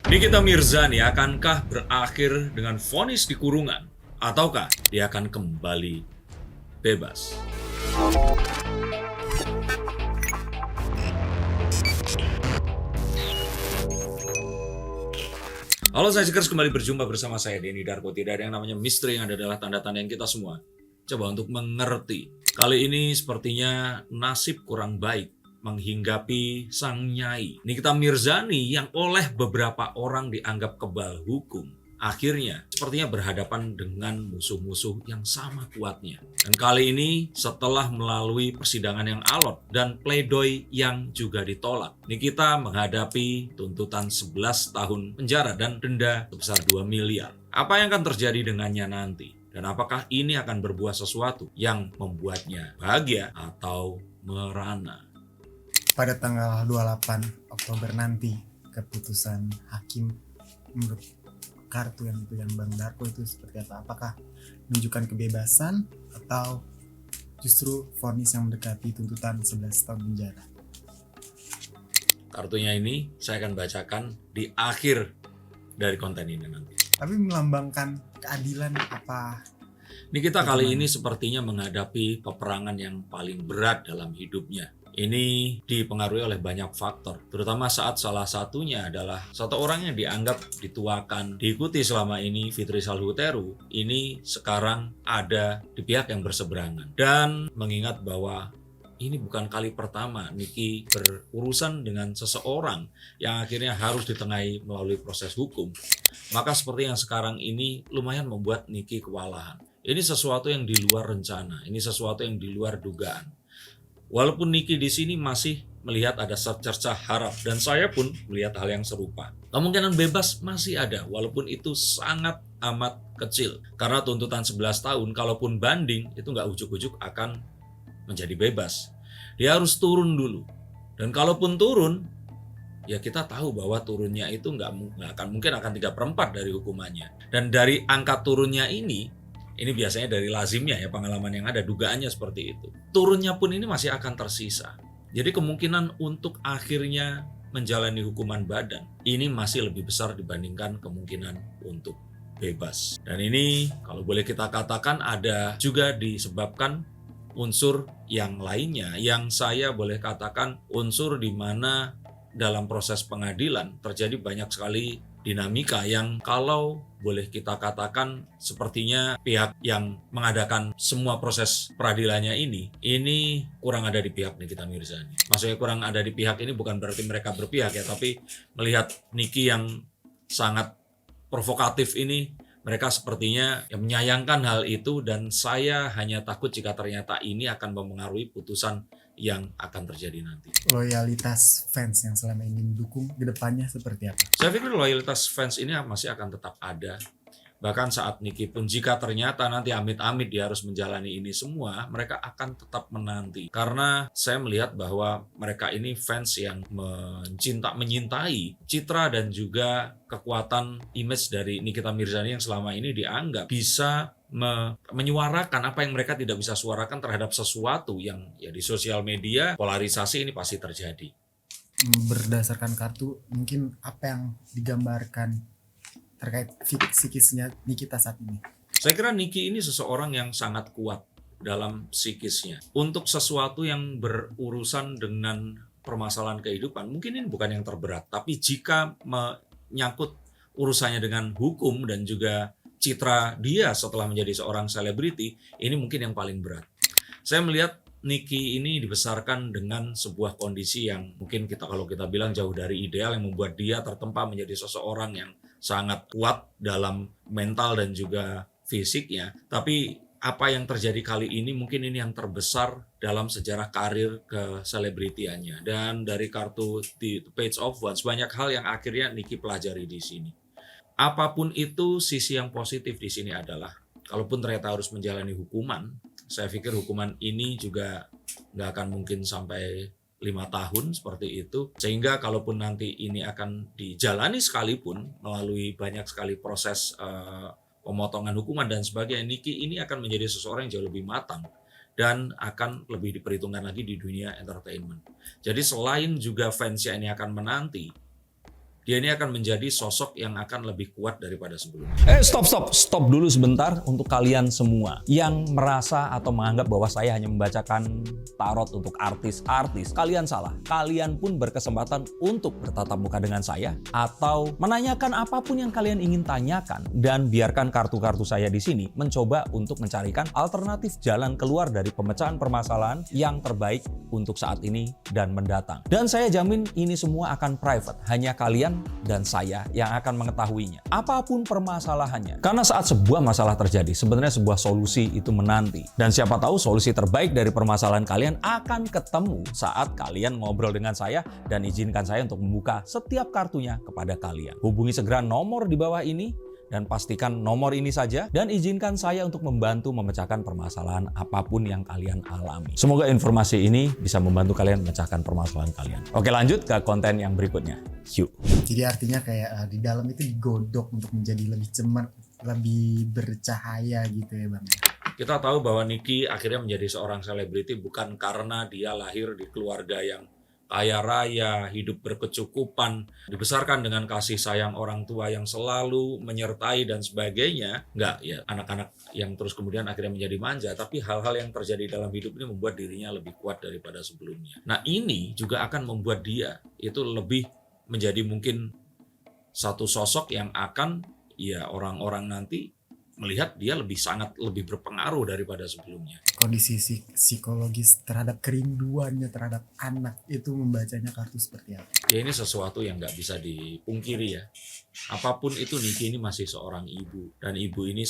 Nikita Mirzani akankah berakhir dengan vonis di kurungan? Ataukah dia akan kembali bebas? Halo, saya Cikers, kembali berjumpa bersama saya Denny Darko. Tidak ada yang namanya misteri, yang ada adalah tanda-tanda yang kita semua coba untuk mengerti. Kali ini sepertinya nasib kurang baik menghinggapi sang nyai Nikita Mirzani yang oleh beberapa orang dianggap kebal hukum. Akhirnya sepertinya berhadapan dengan musuh-musuh yang sama kuatnya. Dan kali ini setelah melalui persidangan yang alot dan pledoi yang juga ditolak, Nikita menghadapi tuntutan 11 tahun penjara dan denda sebesar 2 miliar. Apa yang akan terjadi dengannya nanti? Dan apakah ini akan berbuah sesuatu yang membuatnya bahagia atau merana? Pada tanggal 28 Oktober nanti, keputusan hakim menurut kartu yang dipegang Bang Darko itu seperti apa? Apakah menunjukkan kebebasan atau justru vonis yang mendekati tuntutan 11 tahun penjara? Kartunya ini saya akan bacakan di akhir dari konten ini nanti. Tapi melambangkan keadilan apa? Nikita kali ini sepertinya menghadapi peperangan yang paling berat dalam hidupnya. Ini dipengaruhi oleh banyak faktor, terutama saat salah satunya adalah satu orang yang dianggap dituakan, diikuti selama ini, Fitri Salhuteru, ini sekarang ada di pihak yang berseberangan. Dan mengingat bahwa ini bukan kali pertama Niki berurusan dengan seseorang yang akhirnya harus ditengahi melalui proses hukum, maka seperti yang sekarang ini lumayan membuat Niki kewalahan. Ini sesuatu yang di luar rencana, ini sesuatu yang di luar dugaan. Walaupun Niki di sini masih melihat ada secercah harap, dan saya pun melihat hal yang serupa. Kemungkinan bebas masih ada, walaupun itu sangat amat kecil. Karena tuntutan 11 tahun, kalaupun banding, itu nggak ujuk-ujuk akan menjadi bebas. Dia harus turun dulu. Dan kalaupun turun, ya kita tahu bahwa turunnya itu nggak akan mungkin akan 3/4 dari hukumannya. Dan dari angka turunnya ini biasanya dari lazimnya ya, pengalaman yang ada, dugaannya seperti itu. Turunnya pun ini masih akan tersisa. Jadi kemungkinan untuk akhirnya menjalani hukuman badan ini masih lebih besar dibandingkan kemungkinan untuk bebas. Dan ini kalau boleh kita katakan ada juga disebabkan unsur yang lainnya, yang saya boleh katakan unsur di mana dalam proses pengadilan terjadi banyak sekali dinamika yang kalau boleh kita katakan sepertinya pihak yang mengadakan semua proses peradilannya ini kurang ada di pihak Nikita Mirzani. Maksudnya kurang ada di pihak ini bukan berarti mereka berpihak ya, tapi melihat Niki yang sangat provokatif ini, mereka sepertinya menyayangkan hal itu, dan saya hanya takut jika ternyata ini akan mempengaruhi putusan yang akan terjadi nanti. Loyalitas fans yang selama ini mendukung ke depannya seperti apa? Saya pikir loyalitas fans ini masih akan tetap ada. Bahkan saat Niki pun jika ternyata nanti amit-amit dia harus menjalani ini semua, mereka akan tetap menanti. Karena saya melihat bahwa mereka ini fans yang menyintai citra dan juga kekuatan image dari Nikita Mirzani yang selama ini dianggap bisa menyuarakan apa yang mereka tidak bisa suarakan terhadap sesuatu yang ya di sosial media polarisasi ini pasti terjadi. Berdasarkan kartu, mungkin apa yang digambarkan terkait psikisnya Nikita saat ini? Saya kira Niki ini seseorang yang sangat kuat dalam psikisnya. Untuk sesuatu yang berurusan dengan permasalahan kehidupan, mungkin ini bukan yang terberat. Tapi jika menyangkut urusannya dengan hukum dan juga citra dia setelah menjadi seorang selebriti, ini mungkin yang paling berat. Saya melihat Niki ini dibesarkan dengan sebuah kondisi yang mungkin kalau kita bilang jauh dari ideal, yang membuat dia tertempa menjadi seseorang yang sangat kuat dalam mental dan juga fisiknya. Tapi apa yang terjadi kali ini mungkin ini yang terbesar dalam sejarah karir keselebritiannya. Dan dari kartu The Page of Wands, banyak hal yang akhirnya Niki pelajari di sini. Apapun itu, sisi yang positif di sini adalah kalaupun ternyata harus menjalani hukuman, saya pikir hukuman ini juga nggak akan mungkin sampai 5 tahun seperti itu. Sehingga kalaupun nanti ini akan dijalani sekalipun melalui banyak sekali proses pemotongan hukuman dan sebagainya, Niki ini akan menjadi seseorang yang jauh lebih matang dan akan lebih diperhitungkan lagi di dunia entertainment. Jadi selain juga fansnya ini akan menanti, dia ini akan menjadi sosok yang akan lebih kuat daripada sebelumnya. Stop dulu sebentar untuk kalian semua yang merasa atau menganggap bahwa saya hanya membacakan tarot untuk artis-artis. Kalian salah. Kalian pun berkesempatan untuk bertatap muka dengan saya atau menanyakan apapun yang kalian ingin tanyakan, dan biarkan kartu-kartu saya di sini mencoba untuk mencarikan alternatif jalan keluar dari pemecahan permasalahan yang terbaik untuk saat ini dan mendatang. Dan saya jamin ini semua akan private, hanya kalian dan saya yang akan mengetahuinya. Apapun permasalahannya. Karena saat sebuah masalah terjadi, sebenarnya sebuah solusi itu menanti. Dan siapa tahu solusi terbaik dari permasalahan kalian akan ketemu saat kalian ngobrol dengan saya dan izinkan saya untuk membuka setiap kartunya kepada kalian. Hubungi segera nomor di bawah ini dan pastikan nomor ini saja, dan izinkan saya untuk membantu memecahkan permasalahan apapun yang kalian alami. Semoga informasi ini bisa membantu kalian memecahkan permasalahan kalian. Oke, lanjut ke konten yang berikutnya. Yuk. Jadi artinya kayak di dalam itu digodok untuk menjadi lebih cemerlang, lebih bercahaya gitu ya Bang. Kita tahu bahwa Niki akhirnya menjadi seorang selebriti bukan karena dia lahir di keluarga yang kaya raya, hidup berkecukupan, dibesarkan dengan kasih sayang orang tua yang selalu menyertai dan sebagainya. Enggak ya, anak-anak yang terus kemudian akhirnya menjadi manja, tapi hal-hal yang terjadi dalam hidup ini membuat dirinya lebih kuat daripada sebelumnya. Nah, ini juga akan membuat dia itu lebih menjadi mungkin satu sosok yang akan ya orang-orang nanti melihat dia sangat lebih berpengaruh daripada sebelumnya. Kondisi psikologis terhadap kerinduannya terhadap anak itu membacanya kartu seperti apa? Ya ini sesuatu yang nggak bisa dipungkiri ya. Apapun itu, Niki ini masih seorang ibu. Dan ibu ini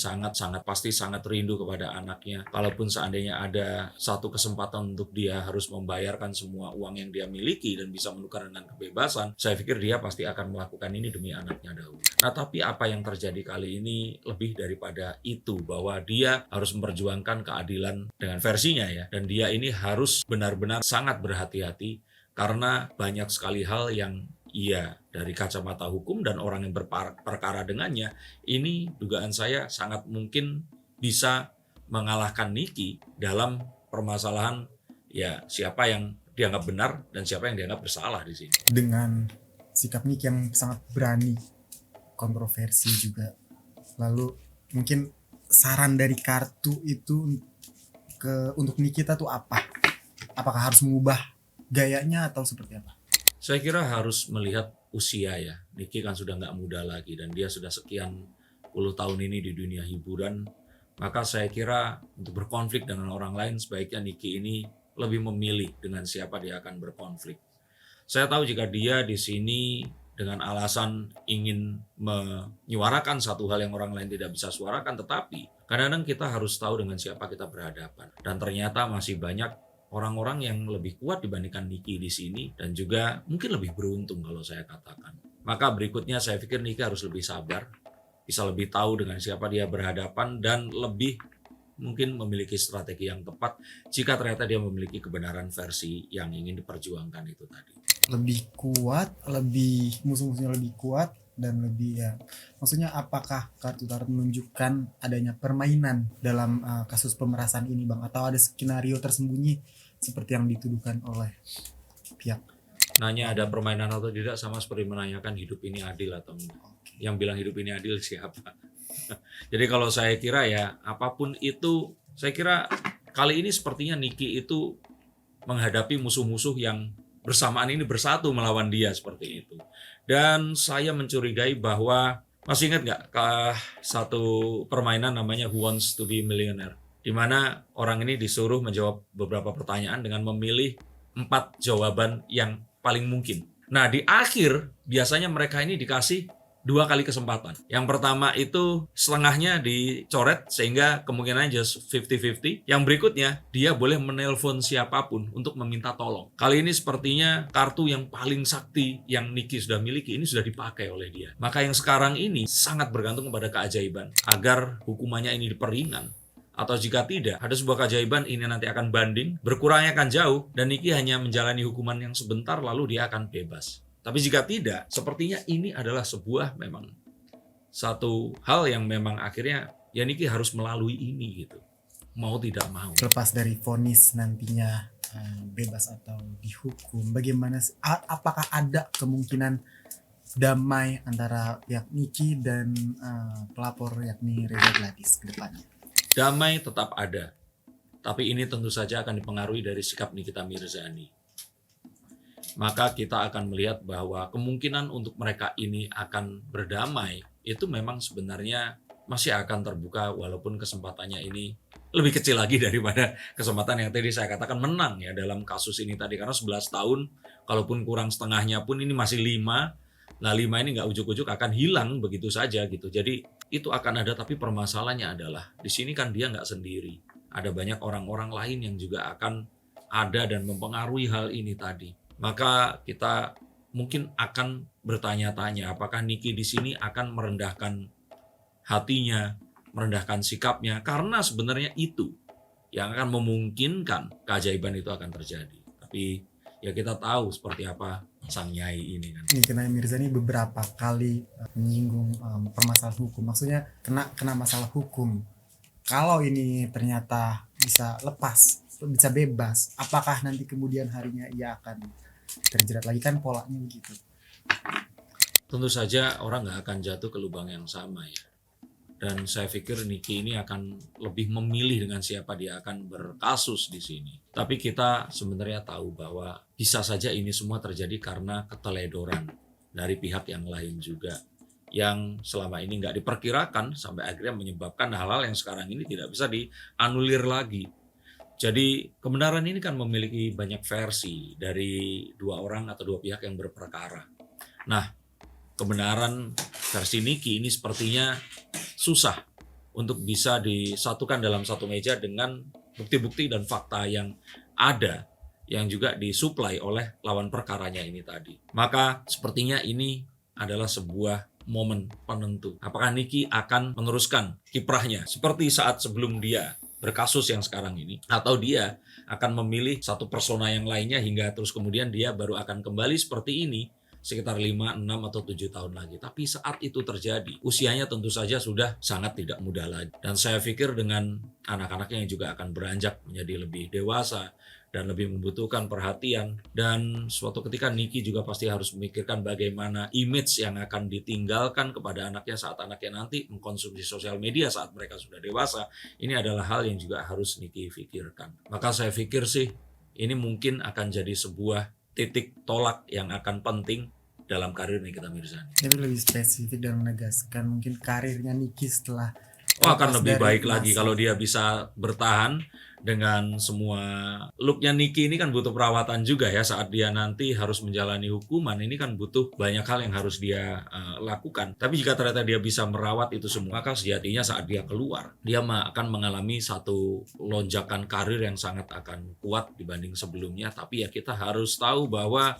pasti sangat rindu kepada anaknya. Kalaupun seandainya ada satu kesempatan untuk dia harus membayarkan semua uang yang dia miliki dan bisa menukar dengan kebebasan, saya pikir dia pasti akan melakukan ini demi anaknya dahulu. Nah, tapi apa yang terjadi kali ini lebih daripada itu, bahwa dia harus memperjuangkan keadilan dengan versinya ya. Dan dia ini harus benar-benar sangat berhati-hati karena banyak sekali hal yang dari kacamata hukum dan orang yang berperkara dengannya, ini dugaan saya sangat mungkin bisa mengalahkan Niki dalam permasalahan ya siapa yang dianggap benar dan siapa yang dianggap bersalah di sini. Dengan sikap Niki yang sangat berani, kontroversi juga. Lalu mungkin saran dari kartu itu untuk Niki kita tuh apa? Apakah harus mengubah gayanya atau seperti apa? Saya kira harus melihat usia ya. Niki kan sudah nggak muda lagi dan dia sudah sekian puluh tahun ini di dunia hiburan. Maka saya kira untuk berkonflik dengan orang lain sebaiknya Niki ini lebih memilih dengan siapa dia akan berkonflik. Saya tahu jika dia di sini dengan alasan ingin menyuarakan satu hal yang orang lain tidak bisa suarakan, tetapi kadang-kadang kita harus tahu dengan siapa kita berhadapan. Dan ternyata masih banyak orang-orang yang lebih kuat dibandingkan Niki di sini dan juga mungkin lebih beruntung kalau saya katakan. Maka berikutnya saya pikir Niki harus lebih sabar, bisa lebih tahu dengan siapa dia berhadapan dan lebih mungkin memiliki strategi yang tepat jika ternyata dia memiliki kebenaran versi yang ingin diperjuangkan itu tadi. Lebih kuat, musuh-musuhnya lebih kuat dan lebih ya. Maksudnya apakah kartu tarot menunjukkan adanya permainan dalam kasus pemerasan ini Bang, atau ada skenario tersembunyi seperti yang dituduhkan oleh pihak? Nanya ada permainan atau tidak sama seperti menanyakan hidup ini adil atau enggak. Yang bilang hidup ini adil siapa? Jadi kalau saya kira ya apapun itu, saya kira kali ini sepertinya Niki itu menghadapi musuh-musuh yang bersamaan ini bersatu melawan dia seperti itu. Dan saya mencurigai bahwa, masih ingat nggak satu permainan namanya Who Wants to be Millionaire? Di mana orang ini disuruh menjawab beberapa pertanyaan dengan memilih 4 jawaban yang paling mungkin. Nah, di akhir biasanya mereka ini dikasih 2 kali kesempatan. Yang pertama itu setengahnya dicoret sehingga kemungkinannya just 50-50. Yang berikutnya dia boleh menelpon siapapun untuk meminta tolong. Kali ini sepertinya kartu yang paling sakti yang Niki sudah miliki ini sudah dipakai oleh dia. Maka yang sekarang ini sangat bergantung kepada keajaiban agar hukumannya ini diperingan. Atau jika tidak, ada sebuah keajaiban ini nanti akan banding, berkurangnya akan jauh, dan Niki hanya menjalani hukuman yang sebentar lalu dia akan bebas. Tapi jika tidak, sepertinya ini adalah sebuah memang satu hal yang memang akhirnya ya Niki harus melalui ini gitu. Mau tidak mau. Lepas dari vonis nantinya bebas atau dihukum, bagaimana apakah ada kemungkinan damai antara pihak Niki dan pelapor yakni Reza Gladys ke depannya? Damai tetap ada, tapi ini tentu saja akan dipengaruhi dari sikap Nikita Mirzani. Maka kita akan melihat bahwa kemungkinan untuk mereka ini akan berdamai itu memang sebenarnya masih akan terbuka, walaupun kesempatannya ini lebih kecil lagi daripada kesempatan yang tadi saya katakan menang ya dalam kasus ini tadi. Karena 11 tahun, kalaupun kurang setengahnya pun ini masih 5. Nah 5 ini nggak ujuk-ujuk akan hilang begitu saja gitu. Jadi itu akan ada, tapi permasalahannya adalah di sini kan dia nggak sendiri. Ada banyak orang-orang lain yang juga akan ada dan mempengaruhi hal ini tadi. Maka kita mungkin akan bertanya-tanya apakah Niki di sini akan merendahkan hatinya, merendahkan sikapnya, karena sebenarnya itu yang akan memungkinkan keajaiban itu akan terjadi. Tapi ya kita tahu seperti apa sang nyai ini kan. Nikita Mirzani beberapa kali menyinggung permasalahan hukum, maksudnya kena masalah hukum. Kalau ini ternyata bisa lepas, bisa bebas, apakah nanti kemudian harinya ia akan terjerat lagi? Kan polanya begitu. Tentu saja orang nggak akan jatuh ke lubang yang sama ya. Dan saya pikir Niki ini akan lebih memilih dengan siapa dia akan berkasus di sini. Tapi kita sebenarnya tahu bahwa bisa saja ini semua terjadi karena keteledoran dari pihak yang lain juga, yang selama ini nggak diperkirakan sampai akhirnya menyebabkan hal-hal yang sekarang ini tidak bisa dianulir lagi. Jadi kebenaran ini kan memiliki banyak versi dari dua orang atau dua pihak yang berperkara. Nah, kebenaran versi Niki ini sepertinya susah untuk bisa disatukan dalam satu meja dengan bukti-bukti dan fakta yang ada, yang juga disuplai oleh lawan perkaranya ini tadi. Maka sepertinya ini adalah sebuah momen penentu. Apakah Niki akan meneruskan kiprahnya seperti saat sebelum dia berkasus yang sekarang ini, atau dia akan memilih satu persona yang lainnya hingga terus kemudian dia baru akan kembali seperti ini sekitar 5, 6, atau 7 tahun lagi. Tapi saat itu terjadi, usianya tentu saja sudah sangat tidak muda lagi. Dan saya pikir dengan anak-anaknya yang juga akan beranjak menjadi lebih dewasa dan lebih membutuhkan perhatian. Dan suatu ketika Niki juga pasti harus memikirkan bagaimana image yang akan ditinggalkan kepada anaknya saat anaknya nanti mengkonsumsi sosial media saat mereka sudah dewasa. Ini adalah hal yang juga harus Niki pikirkan. Maka saya pikir sih, ini mungkin akan jadi sebuah titik tolak yang akan penting dalam karir Nikita Mirzani. Tapi lebih spesifik dan menegaskan mungkin karirnya Niki setelah akan lebih baik masa. lagi kalau dia bisa bertahan dengan semua looknya Niki ini kan butuh perawatan juga ya saat dia nanti harus menjalani hukuman. Ini kan butuh banyak hal yang harus dia lakukan. Tapi jika ternyata dia bisa merawat itu semua, maka sejatinya saat dia keluar, dia akan mengalami satu lonjakan karir yang sangat akan kuat dibanding sebelumnya. Tapi ya kita harus tahu bahwa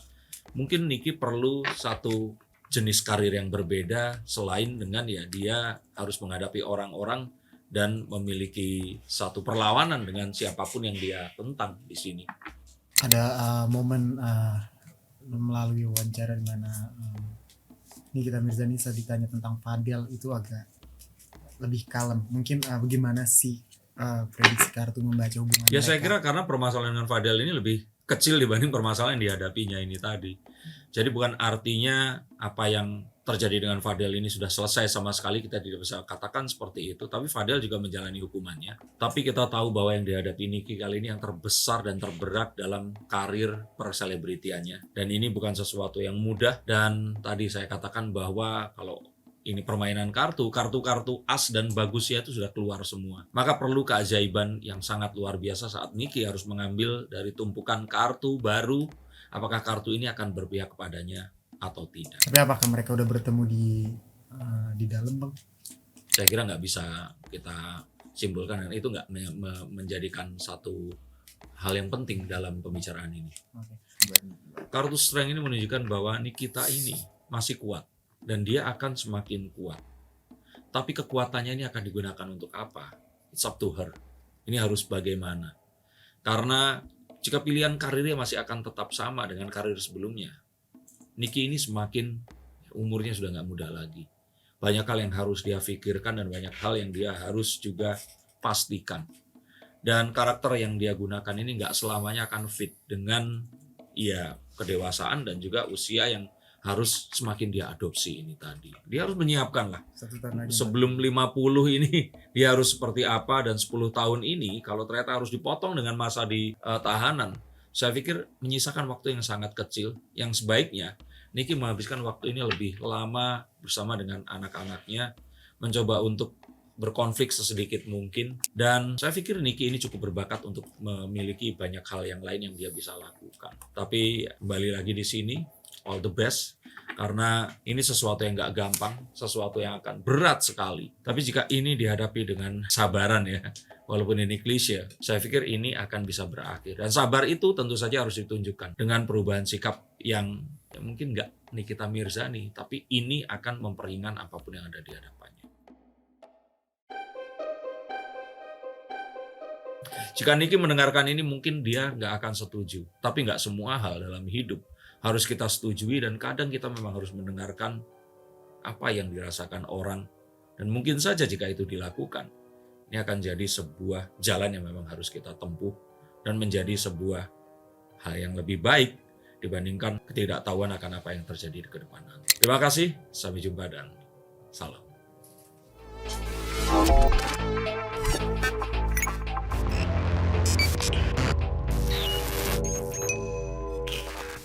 mungkin Niki perlu satu jenis karir yang berbeda selain dengan ya dia harus menghadapi orang-orang dan memiliki satu perlawanan dengan siapapun yang dia tentang di sini. Ada momen melalui wawancara di mana Nikita Mirzani saat ditanya tentang Fadel itu agak lebih kalem. Mungkin bagaimana sih prediksi kartu membaca hubungan Ya mereka? saya kira karena permasalahan dengan Fadel ini lebih kecil dibanding permasalahan yang dihadapinya ini tadi. Jadi bukan artinya apa yang terjadi dengan Fadel ini sudah selesai sama sekali, kita tidak bisa katakan seperti itu. Tapi Fadel juga menjalani hukumannya. Tapi kita tahu bahwa yang dihadapi Niki kali ini yang terbesar dan terberat dalam karir perselebritiannya. Dan ini bukan sesuatu yang mudah. Dan tadi saya katakan bahwa kalau ini permainan kartu as dan bagusnya itu sudah keluar semua. Maka perlu keajaiban yang sangat luar biasa saat Niki harus mengambil dari tumpukan kartu baru. Apakah kartu ini akan berpihak kepadanya atau tidak? Tapi apakah mereka udah bertemu di dalam, Bang? Saya kira nggak bisa kita simpulkan, dan itu nggak menjadikan satu hal yang penting dalam pembicaraan ini. Oke. Kartu strength ini menunjukkan bahwa Nikita ini masih kuat dan dia akan semakin kuat. Tapi kekuatannya ini akan digunakan untuk apa? It's up to her. Ini harus bagaimana? Karena jika pilihan karirnya masih akan tetap sama dengan karir sebelumnya, Niki ini semakin umurnya sudah nggak muda lagi. Banyak hal yang harus dia pikirkan dan banyak hal yang dia harus juga pastikan. Dan karakter yang dia gunakan ini nggak selamanya akan fit dengan ya kedewasaan dan juga usia yang harus semakin dia adopsi ini tadi. Dia harus menyiapkan lah. 1 tahun lagi. Sebelum 50 ini dia harus seperti apa, dan 10 tahun ini kalau ternyata harus dipotong dengan masa di tahanan, saya pikir menyisakan waktu yang sangat kecil yang sebaiknya Niki menghabiskan waktu ini lebih lama bersama dengan anak-anaknya, mencoba untuk berkonflik sesedikit mungkin, dan saya pikir Niki ini cukup berbakat untuk memiliki banyak hal yang lain yang dia bisa lakukan. Tapi kembali lagi di sini, all the best, karena ini sesuatu yang gak gampang, sesuatu yang akan berat sekali. Tapi jika ini dihadapi dengan sabaran ya, walaupun ini klise, saya pikir ini akan bisa berakhir. Dan sabar itu tentu saja harus ditunjukkan dengan perubahan sikap yang mungkin nggak Nikita Mirzani, tapi ini akan memperingan apapun yang ada di hadapannya. Jika Niki mendengarkan ini, mungkin dia nggak akan setuju. Tapi nggak semua hal dalam hidup harus kita setujui, dan kadang kita memang harus mendengarkan apa yang dirasakan orang. Dan mungkin saja jika itu dilakukan, ini akan jadi sebuah jalan yang memang harus kita tempuh dan menjadi sebuah hal yang lebih baik dibandingkan ketidaktahuan akan apa yang terjadi di ke depan nanti. Terima kasih, sampai jumpa dan salam.